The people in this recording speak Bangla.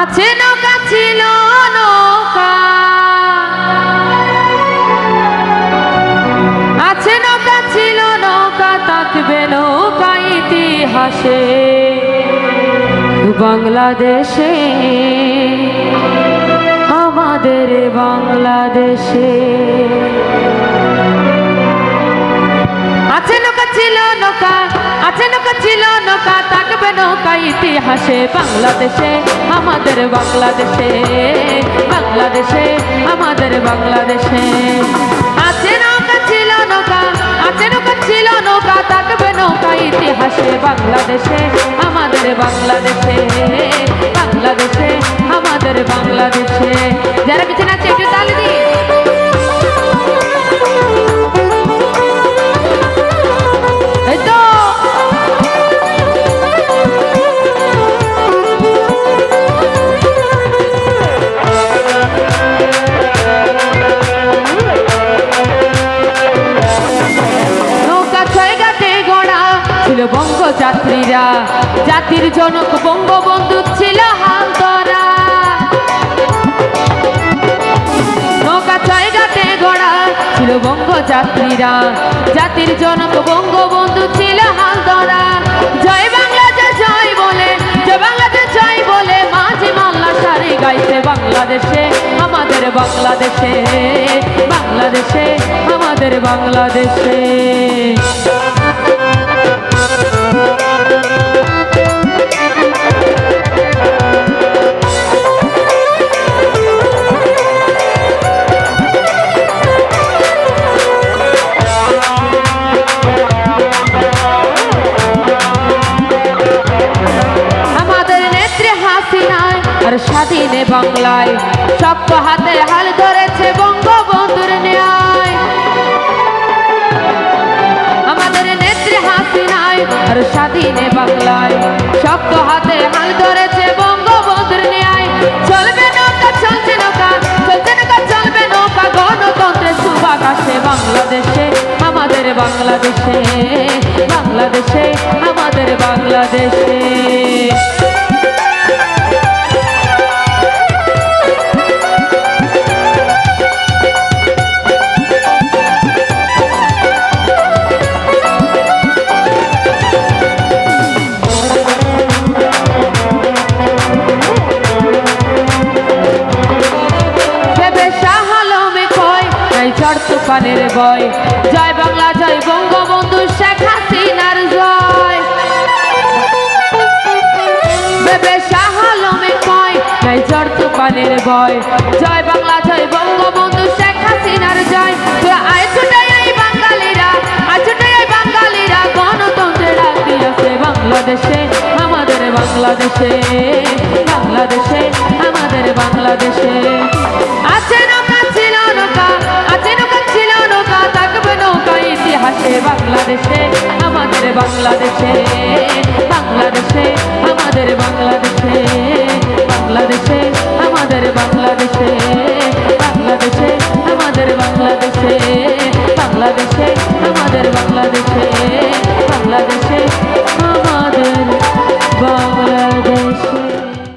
আছে নৌকা ছিল নৌকা, আছে নৌকা ছিল নৌকা, থাকবে নৌকা ইতিহাসে বাংলাদেশে, আমাদের বাংলাদেশে। আছে নৌকা ছিল নৌকা, আছে নৌকা ছিল নৌকা, থাকবে নৌকা ইতিহাসে বাংলাদেশে, আমাদের বাংলাদেশে, বাংলাদেশে, আমাদের বাংলাদেশে। আছে নৌকা ছিল নৌকা, আছে নৌকা ছিল নৌকা, থাকবে নৌকা ইতিহাসে বাংলাদেশে, আমাদের বাংলাদেশে, বাংলাদেশে, আমাদের বাংলাদেশে। যারা পিছনে আছে একটু তালি দিই। বঙ্গযাত্রীরা, জাতির জনক বঙ্গবন্ধু ছিল হাল ধরা। নৌকা ছয় ঘাটে গড়া ছিল বঙ্গযাত্রীরা, জাতির জনক বঙ্গবন্ধু ছিল হাল ধরা। জয় বাংলাদেশ জয় বলে, জয় বাংলাদেশ জয় বলে, মাঝি মাল্লা সারি গাইছে বাংলাদেশে, আমাদের বাংলাদেশে, বাংলাদেশে, আমাদের বাংলাদেশে। আর স্বাধীনে বাংলায় শক্ত হাতে হাল ধরেছে বঙ্গবন্ধুর ন্যায়। আমাদের নেত্রী হাসিনায় আর স্বাধীনে বাংলায় শক্ত হাতে হাল ধরেছে বঙ্গবন্ধুর ন্যায়। চলবে নৌকা, চলছে নৌকা, চলছে নৌকা, চলবে নৌকা, গণতন্ত্রের শুভাকাশে বাংলাদেশে, আমাদের বাংলাদেশে, বাংলাদেশে, আমাদের বাংলাদেশে। তুফানের বয়, জয় বাংলা জয় বঙ্গবন্ধু শেখ হাসিনার জয়। বেবে শাহ আলমে কয় নাই ঝড় তুফানের বয়, জয় বাংলা জয় বঙ্গবন্ধু শেখ হাসিনার জয়। তোরা আয় ছুটাই এই বাঙালিরা, আয় ছুটাই এই বাঙালিরা, গণতন্ত্রের ডাক দিয়েছে বাংলাদেশে, আমাদের বাংলাদেশে,